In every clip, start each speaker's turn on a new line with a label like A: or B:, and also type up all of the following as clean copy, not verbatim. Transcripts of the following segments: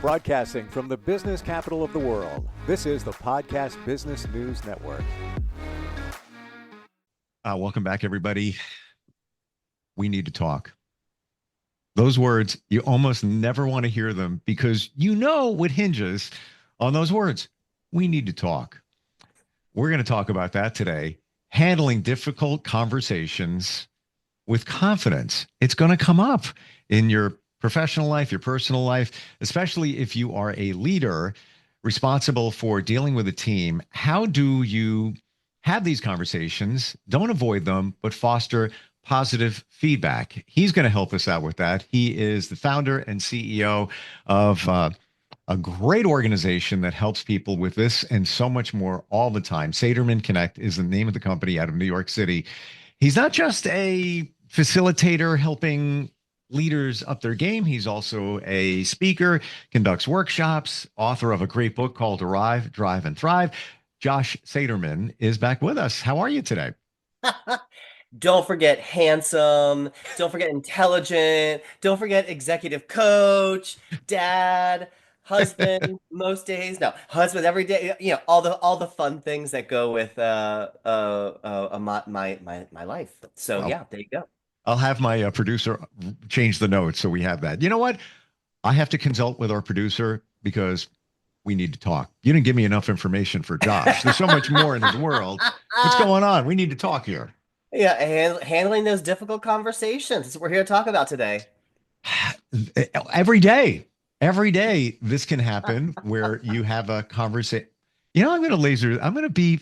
A: Broadcasting from the business capital of the world, this is the Podcast Business News Network.
B: Welcome back, everybody. We need to talk. Those words, you almost never want to hear them because you know what hinges on those words. We need to talk. We're going to talk about that today. Handling difficult conversations with confidence. It's going to come up in your professional life, your personal life, especially if you are a leader responsible for dealing with a team. How do you have these conversations? Don't avoid them, but foster positive feedback. He's going to help us out with that. He is the founder and CEO of a great organization that helps people with this and so much more all the time. Saterman Connect is the name of the company out of New York City. He's not just a facilitator helping leaders up their game. He's also a speaker, conducts workshops, author of a great book called Arrive, Drive, and Thrive. Josh Saterman is back with us. How are you today?
C: Don't forget handsome. Don't forget intelligent. Don't forget executive coach, dad, husband. Most days, no, husband every day. You know all the fun things that go with my life. So
B: Well,
C: yeah, there you go.
B: I'll have my producer change the notes so we have that. You know what? I have to consult with our producer because we need to talk. You didn't give me enough information for Josh. There's so much more in his world. What's going on? We need to talk here.
C: Yeah, handling those difficult conversations. That's what we're here to talk about today.
B: Every day, this can happen where you have a conversation. I'm going to be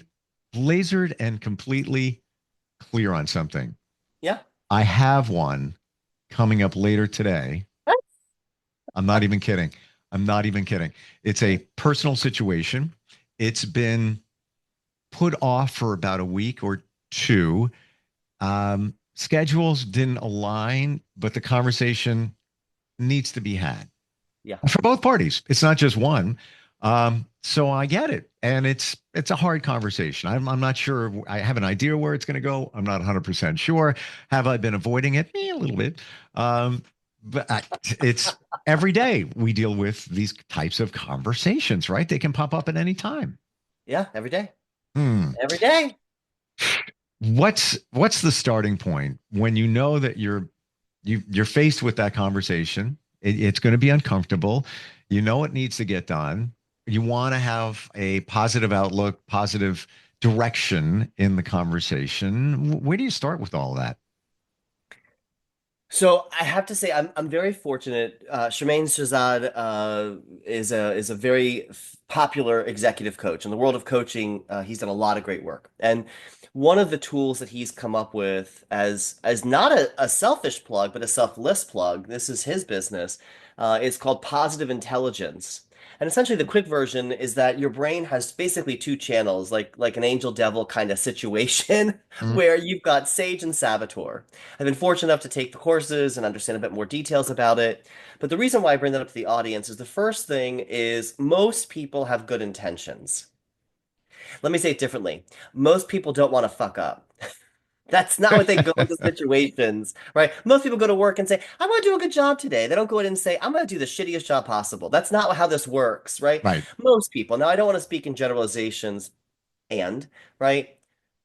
B: lasered and completely clear on something.
C: Yeah.
B: I have one coming up later today. I'm not even kidding. It's a personal situation. It's been put off for about a week or two. Schedules didn't align, but the conversation needs to be had.
C: Yeah.
B: For both parties. It's not just one. So I get it. And it's a hard conversation. I'm not sure. I have an idea where it's going to go. I'm not 100% sure. Have I been avoiding it? A little bit. It's every day we deal with these types of conversations, right? They can pop up at any time.
C: Yeah, every day.
B: Hmm.
C: Every day.
B: What's the starting point when you know that you're faced with that conversation? It's going to be uncomfortable. You know it needs to get done. You want to have a positive outlook, positive direction in the conversation. Where do you start with all that?
C: So I have to say I'm very fortunate. Shemaine Shazad is a very popular executive coach in the world of coaching. He's done a lot of great work, and one of the tools that he's come up with as not a selfish plug but a selfless plug. This is his business. It's called positive intelligence. And essentially, the quick version is that your brain has basically two channels, like an angel devil kind of situation,
B: Mm.
C: where you've got Sage and Saboteur. I've been fortunate enough to take the courses and understand a bit more details about it. But the reason why I bring that up to the audience is the first thing is most people have good intentions. Let me say it differently. Most people don't want to fuck up. That's not what they go into situations, right? Most people go to work and say, I'm going to do a good job today. They don't go in and say, I'm going to do the shittiest job possible. That's not how this works, right?
B: Right.
C: Most people. Now, I don't want to speak in generalizations right?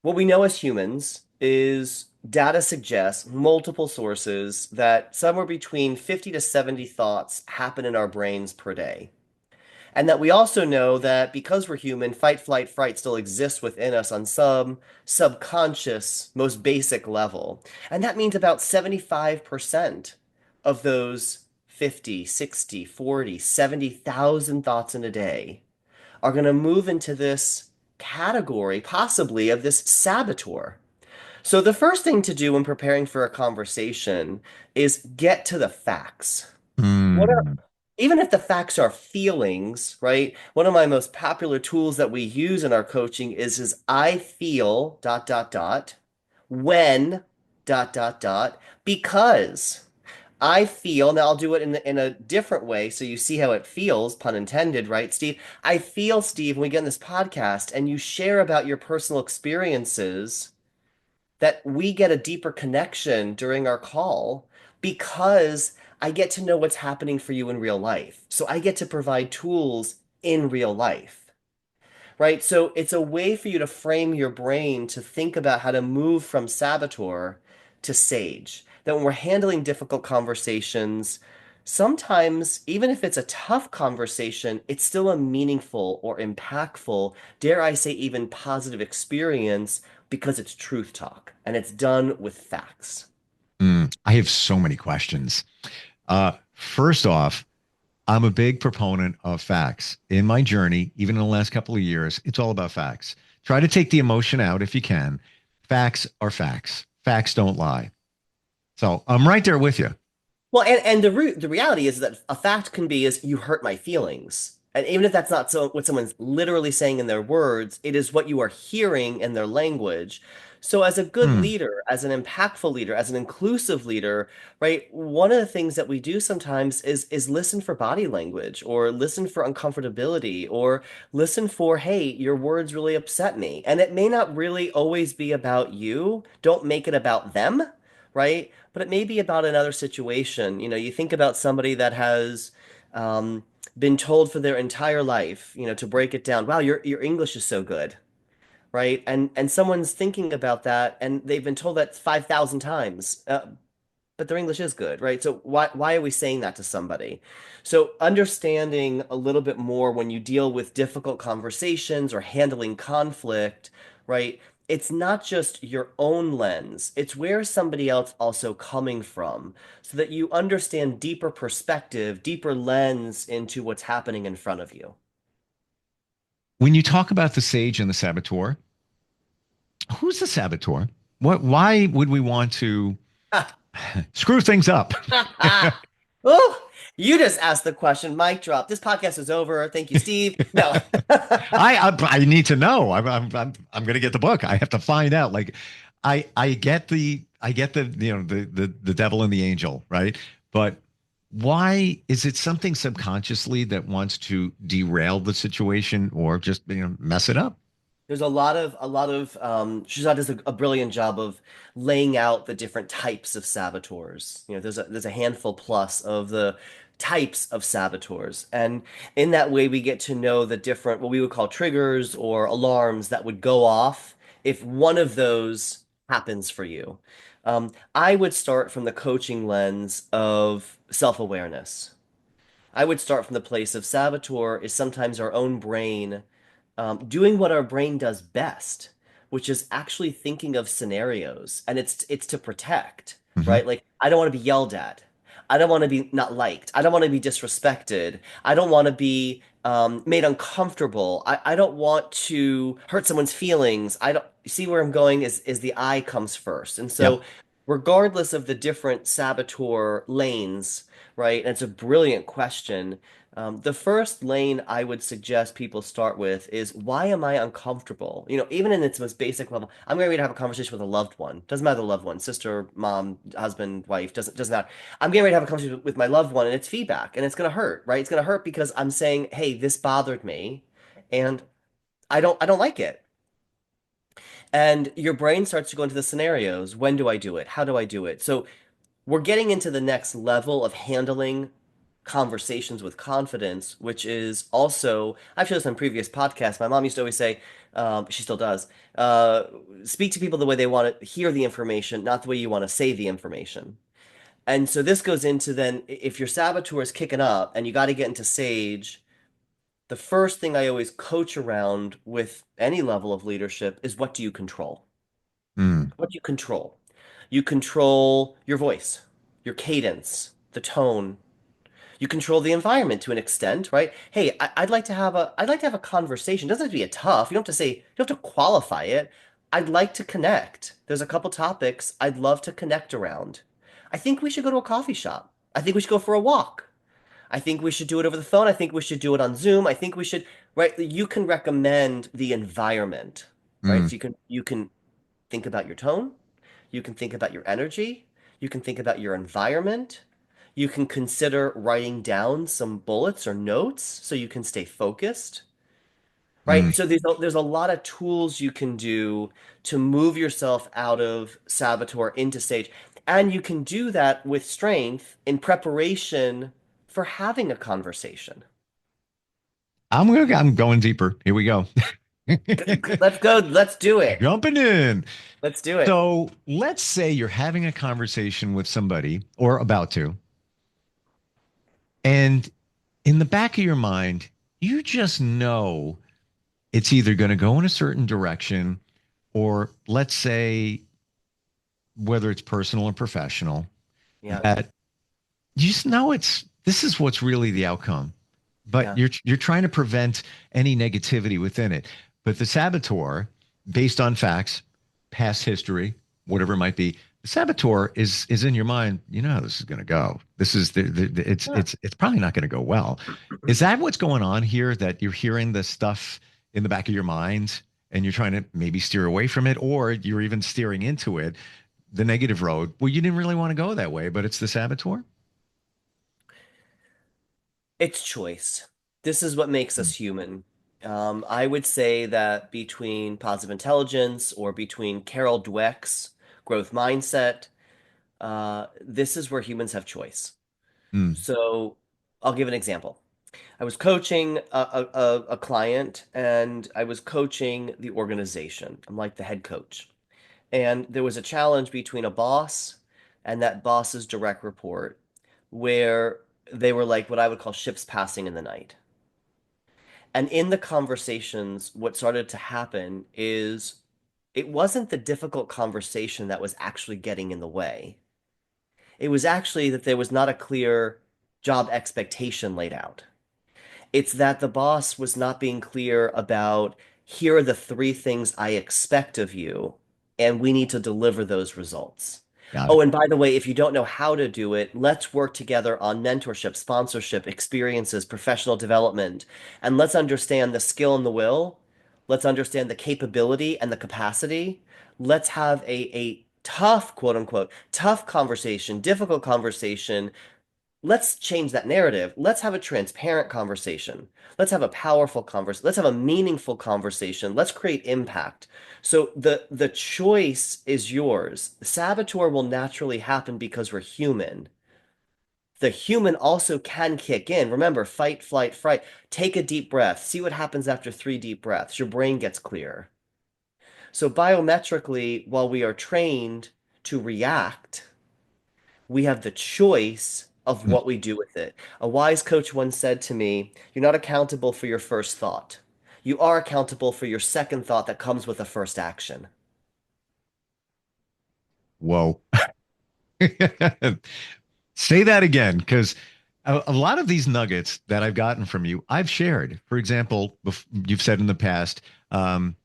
C: What we know as humans is data suggests multiple sources that somewhere between 50 to 70 thoughts happen in our brains per day. And that we also know that because we're human, fight, flight, fright still exists within us on some subconscious, most basic level. And that means about 75% of those 50, 60, 40, 70,000 thoughts in a day are going to move into this category, possibly, of this saboteur. So the first thing to do when preparing for a conversation is get to the facts. What are
B: Mm.
C: Even if the facts are feelings, right? One of my most popular tools that we use in our coaching is I feel dot dot dot when dot dot dot because I feel. Now I'll do it in a different way so you see how it feels, pun intended, right, Steve? I feel, Steve, when we get in this podcast and you share about your personal experiences that we get a deeper connection during our call because I get to know what's happening for you in real life. So I get to provide tools in real life, right? So it's a way for you to frame your brain to think about how to move from saboteur to sage. That when we're handling difficult conversations, sometimes, even if it's a tough conversation, it's still a meaningful or impactful, dare I say, even positive experience because it's truth talk and it's done with facts.
B: I have so many questions. First off, I'm a big proponent of facts. In my journey, even in the last couple of years, it's all about facts. Try to take the emotion out if you can. Facts are facts. Facts don't lie. So I'm right there with you.
C: Well, and the reality is that a fact can be is you hurt my feelings. And even if that's not what someone's literally saying in their words, it is what you are hearing in their language. So as a good
B: Hmm.
C: leader, as an impactful leader, as an inclusive leader, right, one of the things that we do sometimes is listen for body language or listen for uncomfortability or listen for, hey, your words really upset me. And it may not really always be about you. Don't make it about them, right? But it may be about another situation. You know, you think about somebody that has been told for their entire life, you know, to break it down, wow, your English is so good, right? And someone's thinking about that, and they've been told that 5,000 times. But their English is good, right? So why are we saying that to somebody? So understanding a little bit more when you deal with difficult conversations or handling conflict, right? It's not just your own lens, it's where somebody else also coming from, so that you understand deeper perspective, deeper lens into what's happening in front of you.
B: When you talk about the sage and the saboteur, who's the saboteur? What? Why would we want to screw things up?
C: Oh, you just asked the question. Mic drop. This podcast is over. Thank you, Steve. No.
B: I need to know. I'm going to get the book. I have to find out. Like, I get the the devil and the angel, right? But why is it something subconsciously that wants to derail the situation or just mess it up?
C: There's a lot of Shazad does a brilliant job of laying out the different types of saboteurs. You know, there's a handful plus of the types of saboteurs. And in that way we get to know the different what we would call triggers or alarms that would go off if one of those happens for you. I would start from the coaching lens of self-awareness. I would start from the place of saboteur is sometimes our own brain doing what our brain does best, which is actually thinking of scenarios, and it's to protect,
B: Hmm.
C: right? Like I don't want to be yelled at. I don't want to be not liked. I don't want to be disrespected. I don't want to be made uncomfortable. I don't want to hurt someone's feelings. I don't see where I'm going is the I comes first. And so
B: Yep.
C: regardless of the different saboteur lanes, right? And it's a brilliant question. The first lane I would suggest people start with is why am I uncomfortable? You know, even in its most basic level, I'm going to have a conversation with a loved one. Doesn't matter the loved one, sister, mom, husband, wife, doesn't matter. I'm getting ready to have a conversation with my loved one and it's feedback and it's going to hurt, right? It's going to hurt because I'm saying, "Hey, this bothered me and I don't like it." And your brain starts to go into the scenarios. When do I do it? How do I do it? So we're getting into the next level of handling conversations with confidence, which is also, I've shared this on previous podcasts. My mom used to always say, she still does, uh, speak to people the way they want to hear the information, not the way you want to say the information. And so this goes into then, if your saboteur is kicking up and you got to get into Sage, the first thing I always coach around with any level of leadership is what do you control?
B: Mm.
C: What do you control? You control your voice, your cadence, the tone. You control the environment to an extent, right? Hey, I'd like to have a conversation. It doesn't have to be a tough. You don't have to say, you don't have to qualify it. I'd like to connect. There's a couple topics I'd love to connect around. I think we should go to a coffee shop. I think we should go for a walk. I think we should do it over the phone. I think we should do it on Zoom. I think we should, right? You can recommend the environment, right?
B: Mm.
C: So you can think about your tone. You can think about your energy. You can think about your environment. You can consider writing down some bullets or notes so you can stay focused. right? So there's a lot of tools you can do to move yourself out of saboteur into sage. And you can do that with strength in preparation for having a conversation.
B: I'm going deeper. Here we go.
C: Let's go. Let's do it.
B: Jumping in.
C: Let's do it.
B: So let's say you're having a conversation with somebody or about to, and in the back of your mind, you just know it's either going to go in a certain direction, or let's say, whether it's personal or professional,
C: Yeah.
B: that you just know this is what's really the outcome. But
C: Yeah.
B: you're trying to prevent any negativity within it. But the saboteur, based on facts, past history, whatever it might be, the saboteur is in your mind. You know how this is going to go. This is
C: Yeah.
B: it's probably not going to go well. Is that what's going on here? That you're hearing the stuff in the back of your mind and you're trying to maybe steer away from it, or you're even steering into it, the negative road. Well, you didn't really want to go that way, but it's the saboteur.
C: It's choice. This is what makes
B: Hmm.
C: us human. I would say that between positive intelligence or between Carol Dweck's growth mindset, this is where humans have choice.
B: Hmm.
C: So I'll give an example. I was coaching a client and I was coaching the organization. I'm like the head coach. And there was a challenge between a boss and that boss's direct report where they were like what I would call ships passing in the night. And in the conversations, what started to happen is it wasn't the difficult conversation that was actually getting in the way. It was actually that there was not a clear job expectation laid out. It's that the boss was not being clear about here are the three things I expect of you, and we need to deliver those results.
B: Got
C: Oh,
B: it.
C: and by the way, if you don't know how to do it, let's work together on mentorship, sponsorship, experiences, professional development, and let's understand the skill and the will. Let's understand the capability and the capacity. Let's have a tough, quote unquote, tough conversation, difficult conversation. Let's change that narrative. Let's have a transparent conversation. Let's have a powerful conversation. Let's have a meaningful conversation. Let's create impact. So the choice is yours. The saboteur will naturally happen because we're human. The human also can kick in. Remember, fight, flight, fright. Take a deep breath. See what happens after three deep breaths. Your brain gets clear. So biometrically, while we are trained to react, we have the choice of
B: Hmm.
C: what we do with it. A wise coach once said to me, "You're not accountable for your first thought. You are accountable for your second thought that comes with a first action."
B: Whoa. Say that again, because a lot of these nuggets that I've gotten from you, I've shared. For example, you've said in the past, um,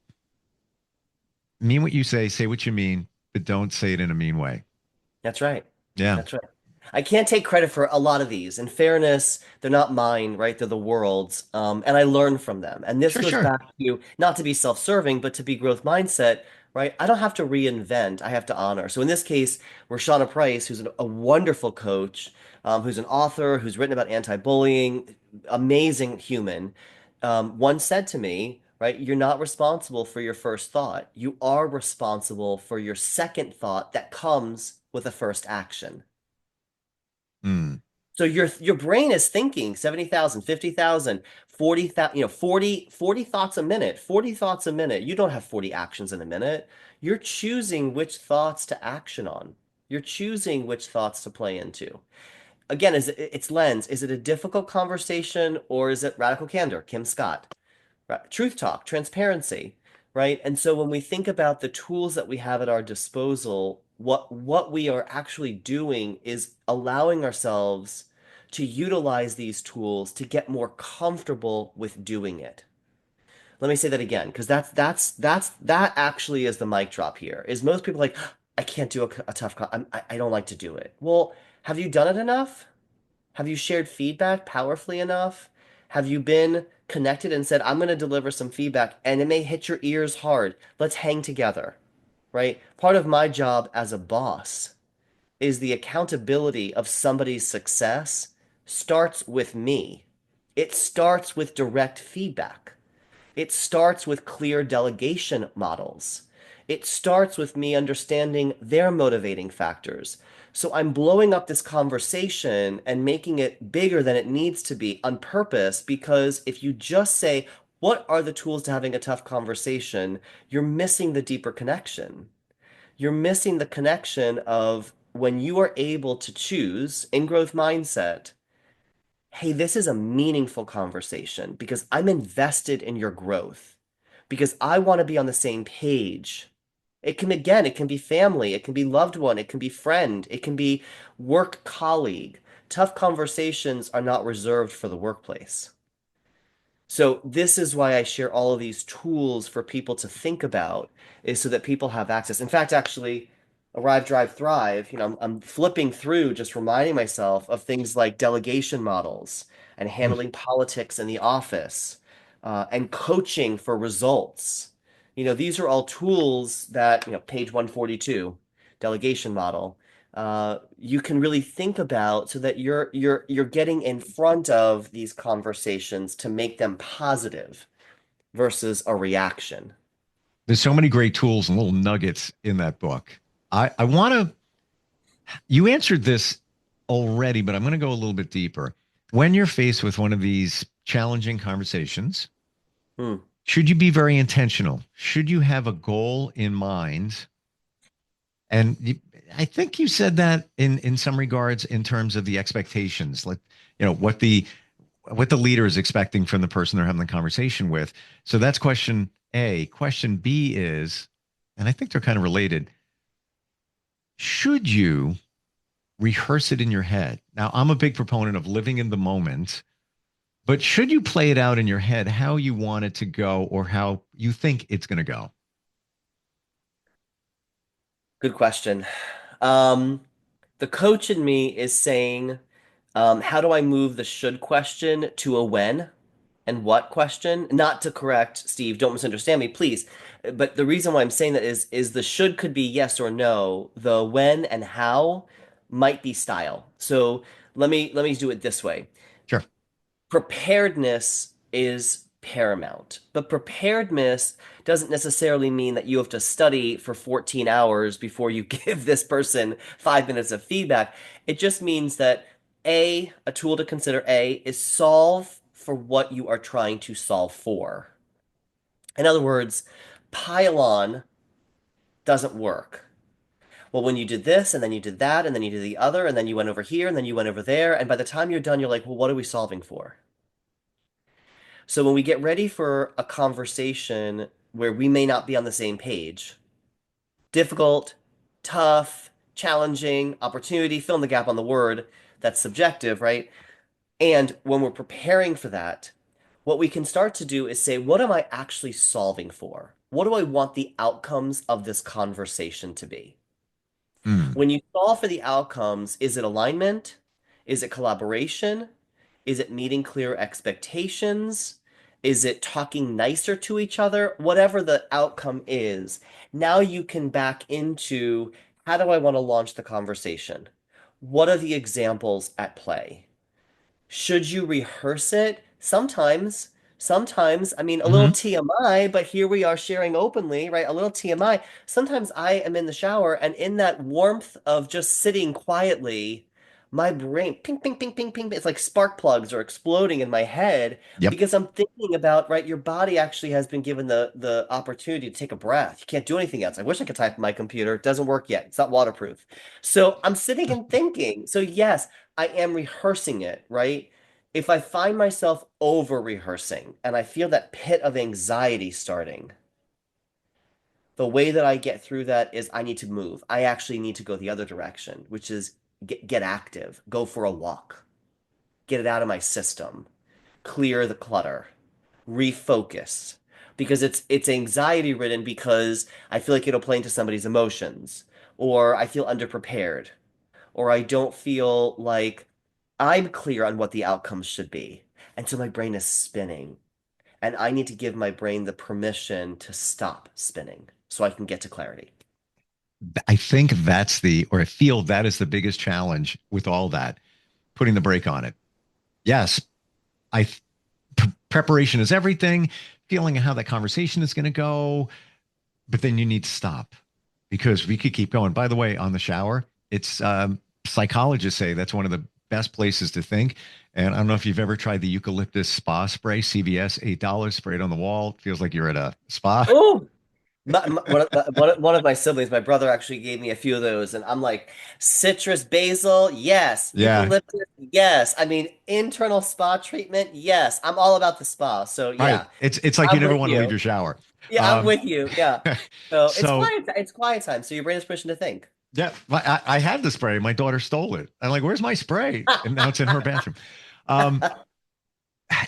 B: mean what you say what you mean, but don't say it in a mean way.
C: That's right.
B: Yeah.
C: That's right. I can't take credit for a lot of these. In fairness, they're not mine, right? They're the world's. And I learn from them. And this
B: Sure,
C: goes
B: sure.
C: back to not to be self-serving, but to be growth mindset, right? I don't have to reinvent. I have to honor. So in this case, Rashana Price, who's a wonderful coach, who's an author, who's written about anti-bullying, amazing human, once said to me, right, you're not responsible for your first thought. You are responsible for your second thought that comes with a first action.
B: Hmm.
C: So your brain is thinking 70,000, 50,000, 40,000, 40 thoughts a minute, 40 thoughts a minute. You don't have 40 actions in a minute. You're choosing which thoughts to action on. You're choosing which thoughts to play into. Again, it's lens. Is it a difficult conversation or is it radical candor? Kim Scott. Right. Truth talk, transparency, right? And so when we think about the tools that we have at our disposal, what we are actually doing is allowing ourselves to utilize these tools to get more comfortable with doing it. Let me say that again, because that actually is the mic drop here. Is most people like, I can't do a tough I don't like to do it. Well, have you done it enough? Have you shared feedback powerfully enough? Have you been connected and said, I'm going to deliver some feedback and it may hit your ears hard. Let's hang together, right? Part of my job as a boss is the accountability of somebody's success starts with me. It starts with direct feedback. It starts with clear delegation models. It starts with me understanding their motivating factors. So I'm blowing up this conversation and making it bigger than it needs to be on purpose because if you just say, what are the tools to having a tough conversation? You're missing the deeper connection. You're missing the connection of when you are able to choose in growth mindset, hey, this is a meaningful conversation because I'm invested in your growth, because I want to be on the same page. It can be family, it can be loved one, it can be friend, it can be work colleague. Tough conversations are not reserved for the workplace. So this is why I share all of these tools for people to think about, is so that people have access. In fact, actually, Arrive, Drive, Thrive, I'm flipping through, just reminding myself of things like delegation models and
B: Mm.
C: handling politics in the office, and coaching for results. These are all tools that, page 142, delegation model, you can really think about so that you're getting in front of these conversations to make them positive versus a reaction.
B: There's so many great tools and little nuggets in that book. I want to, you answered this already, but I'm going to go a little bit deeper. When you're faced with one of these challenging conversations,
C: Hmm.
B: should you be very intentional? Should you have a goal in mind? And I think you said that in some regards in terms of the expectations, like what the leader is expecting from the person they're having the conversation with. So that's question A. Question B is, and I think they're kind of related. Should you rehearse it in your head? Now, I'm a big proponent of living in the moment, but should you play it out in your head how you want it to go or how you think it's going to go?
C: Good question. Um, the coach in me is saying, how do I move the should question to a when and what question? Not to correct, Steve, don't misunderstand me, please. But the reason why I'm saying that is the should could be yes or no. The when and how might be style. So let me do it this way.
B: Sure.
C: Preparedness is paramount, but preparedness doesn't necessarily mean that you have to study for 14 hours before you give this person 5 minutes of feedback. It just means that a tool to consider is solve for what you are trying to solve for. In other words, pile on doesn't work. Well, when you did this and then you did that and then you did the other and then you went over here and then you went over there, and by the time you're done, you're like, well, what are we solving for? So when we get ready for a conversation where we may not be on the same page, difficult, tough, challenging, opportunity, fill in the gap on the word, that's subjective, right? And when we're preparing for that, what we can start to do is say, what am I actually solving for? What do I want the outcomes of this conversation to be?
B: Mm.
C: When you solve for the outcomes, is it alignment? Is it collaboration? Is it meeting clear expectations? Is it talking nicer to each other? Whatever the outcome is, now you can back into, how do I want to launch the conversation? What are the examples at play? Should you rehearse it? Sometimes, I mean, a little
B: Hmm.
C: TMI, but here we are sharing openly, right? A little TMI. Sometimes I am in the shower and in that warmth of just sitting quietly, my brain, ping, ping, ping, ping, ping, it's like spark plugs are exploding in my head
B: Yep.
C: because I'm thinking about, right, your body actually has been given the opportunity to take a breath. You can't do anything else. I wish I could type on my computer. It doesn't work yet. It's not waterproof. So I'm sitting and thinking. So yes, I am rehearsing it, right? If I find myself over rehearsing and I feel that pit of anxiety starting, the way that I get through that is I need to move. I actually need to go the other direction, which is get active, go for a walk, get it out of my system, clear the clutter, refocus. Because it's anxiety ridden because I feel like it'll play into somebody's emotions, or I feel underprepared, or I don't feel like I'm clear on what the outcomes should be. And so my brain is spinning. And I need to give my brain the permission to stop spinning so I can get to clarity.
B: I think that's or I feel that is the biggest challenge with all that, putting the brake on it. Yes, preparation is everything. feeling how that conversation is going to go, but then you need to stop because we could keep going. By the way, on the shower, it's psychologists say that's one of the best places to think. And I don't know if you've ever tried the eucalyptus spa spray, CVS, $8, sprayed on the wall. It feels like you're at a spa.
C: Oh, one of my siblings, my brother actually gave me a few of those, and I'm like, citrus basil, yes.
B: Yeah,
C: Eucalyptus, yes. I mean, internal spa treatment, yes. I'm all about the spa. So
B: right.
C: yeah,
B: It's like you
C: I'm
B: never
C: with
B: want to leave
C: you.
B: your shower.
C: Yeah, I'm
B: Um,
C: with you. Yeah. So it's
B: so
C: quiet. It's quiet time. So your brain has permission to think.
B: yeah, I had the spray. My daughter stole it. I'm like, where's my spray? And now it's in her bathroom. Um,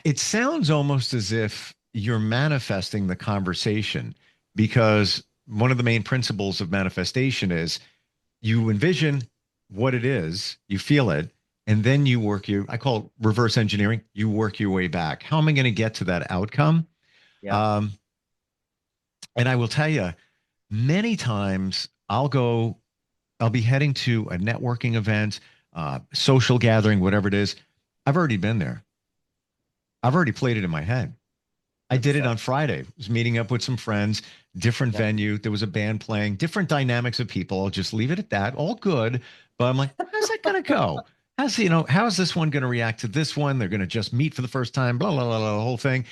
B: it sounds almost as if you're manifesting the conversation because one of the main principles of manifestation is you envision what it is, you feel it, and then you work I call it reverse engineering. You work your way back. How am I going to get to that outcome?
C: Yeah.
B: Um, and I will tell you, many times I'll be heading to a networking event, social gathering, whatever it is. I've already been there. I've already played it in my head. I did it
C: 100%.
B: on Friday. I was meeting up with some friends, different
C: Yeah.
B: venue. There was a band playing, different dynamics of people. I'll just leave it at that. All good. But I'm like, how's that going to go? How's this one going to react to this one? They're going to just meet for the first time, blah, blah, blah, blah, the whole thing.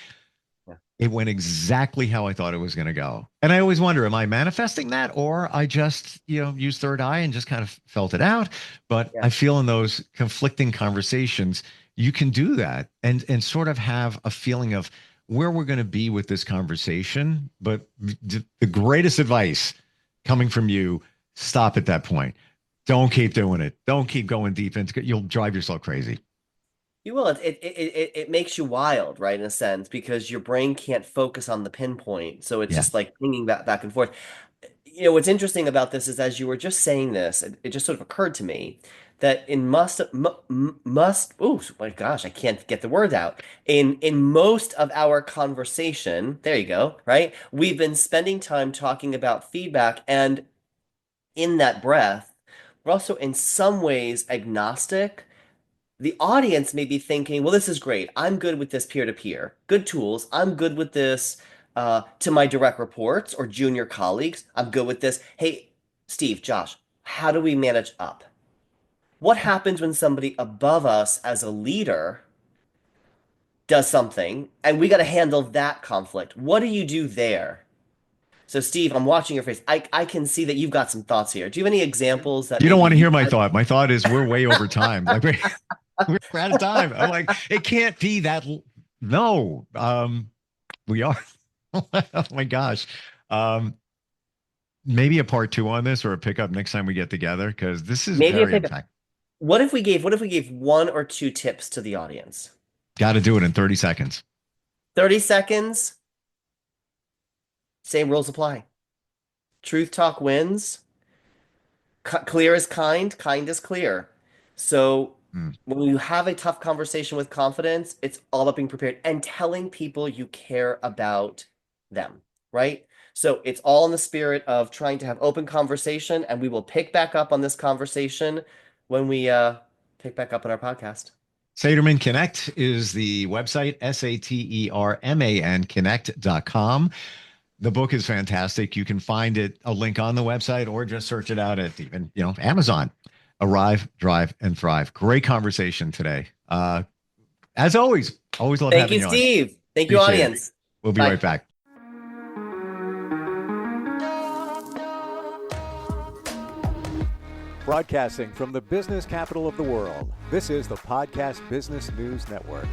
C: Yeah.
B: It went exactly how I thought it was going to go. And I always wonder, am I manifesting that or I just, used third eye and just kind of felt it out? But
C: Yeah.
B: I feel in those conflicting conversations, you can do that and sort of have a feeling of where we're going to be with this conversation. But the greatest advice coming from you, stop at that point. Don't keep doing it. Don't keep going deep into it. You'll drive yourself crazy.
C: You will. It makes you wild, right, in a sense, because your brain can't focus on the pinpoint. So it's
B: Yeah.
C: just like pinging back and forth. What's interesting about this is as you were just saying this, it just sort of occurred to me that in oh my gosh, I can't get the word out. In most of our conversation, there you go, right? We've been spending time talking about feedback, and in that breath, we're also in some ways agnostic. The audience may be thinking, well, this is great. I'm good with this peer-to-peer. Good tools. I'm good with this to my direct reports or junior colleagues. I'm good with this. Hey, Steve, Josh, how do we manage up? What happens when somebody above us as a leader does something and we got to handle that conflict? What do you do there? So, Steve, I'm watching your face. I can see that you've got some thoughts here. Do you have any examples that
B: You don't
C: maybe
B: want to
C: you
B: hear my
C: had?
B: thought. My thought is we're way over time. Like we're out of time. I'm like, it can't be that. No, we are. Oh my gosh. Um, maybe a part two on this or a pickup next time we get together because this is
C: Maybe a
B: very
C: pickup.
B: impactful.
C: What if we gave one or two tips to the audience?
B: Got to do it in 30 seconds.
C: 30 seconds, same rules apply. Truth talk wins. Clear is kind, kind is clear. So
B: Hmm.
C: when you have a tough conversation with confidence, it's all about being prepared and telling people you care about them, right? So it's all in the spirit of trying to have open conversation, and we will pick back up on this conversation when we pick back up on our podcast.
B: Saterman Connect is the website, Saterman Connect.com. The book is fantastic. You can find it, a link on the website, or just search it out at even, Amazon. Arrive, Drive, and Thrive. Great conversation today. As always love
C: Thank
B: having
C: you,
B: you on.
C: Steve. Thank you,
B: Appreciate it.
C: audience.
B: We'll be
C: Bye.
B: right back.
A: Broadcasting from the business capital of the world, this is the Podcast Business News Network.